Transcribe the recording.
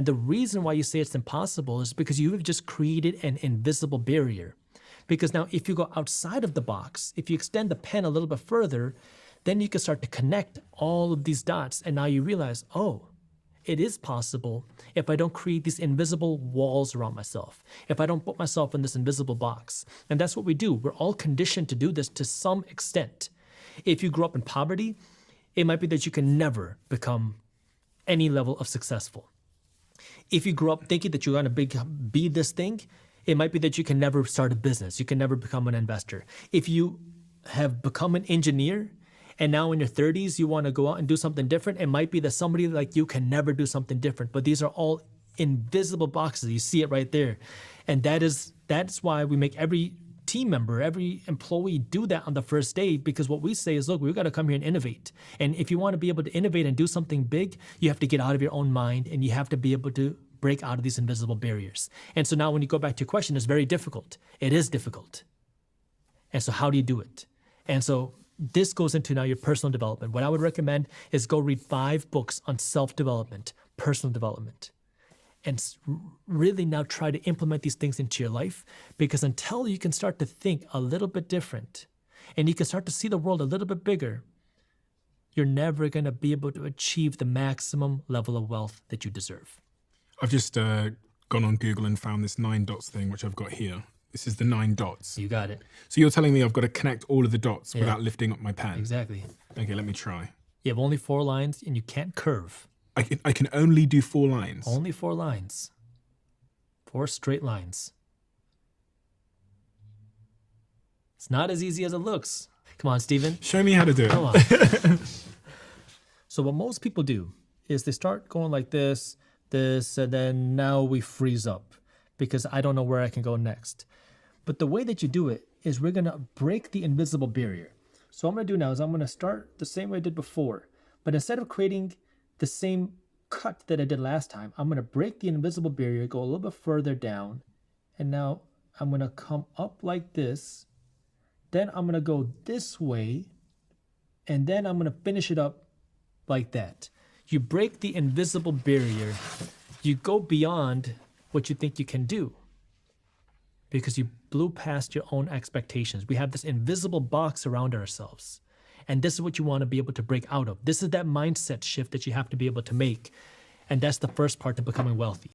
And the reason why you say it's impossible is because you have just created an invisible barrier. Because now if you go outside of the box, if you extend the pen a little bit further, then you can start to connect all of these dots. And now you realize, oh, it is possible if I don't create these invisible walls around myself, if I don't put myself in this invisible box. And that's what we do. We're all conditioned to do this to some extent. If you grew up in poverty, it might be that you can never become any level of successful. If you grew up thinking that you're going to be this thing, it might be that you can never start a business. You can never become an investor. If you have become an engineer and now in your 30s you want to go out and do something different, it might be that somebody like you can never do something different. But these are all invisible boxes. You see it right there. And that's why we make every team member, every employee do that on the first day, because what we say is, look, we've got to come here and innovate. And if you want to be able to innovate and do something big, you have to get out of your own mind and you have to be able to break out of these invisible barriers. And so now when you go back to your question, it's very difficult. It is difficult. And so how do you do it? And so this goes into now your personal development. What I would recommend is go read 5 books on self-development, personal development, and really now try to implement these things into your life, because until you can start to think a little bit different and you can start to see the world a little bit bigger, you're never going to be able to achieve the maximum level of wealth that you deserve. I've just gone on Google and found this 9 dots thing, which I've got here. This is the 9 dots. You got it. So you're telling me I've got to connect all of the dots without lifting up my pen? Exactly. Okay, let me try. You have only 4 lines and you can't curve. I can only do 4 lines? Only 4 lines. 4 straight lines. It's not as easy as it looks. Come on, Steven. Show me how to do it. Come on. So what most people do is they start going like this, and then now we freeze up because I don't know where I can go next. But the way that you do it is we're going to break the invisible barrier. So what I'm going to do now is I'm going to start the same way I did before, but instead of creating the same cut that I did last time, I'm going to break the invisible barrier, go a little bit further down, and now I'm going to come up like this. Then I'm going to go this way, and then I'm going to finish it up like that. You break the invisible barrier. You go beyond what you think you can do because you blew past your own expectations. We have this invisible box around ourselves. And this is what you want to be able to break out of. This is that mindset shift that you have to be able to make. And that's the first part to becoming wealthy.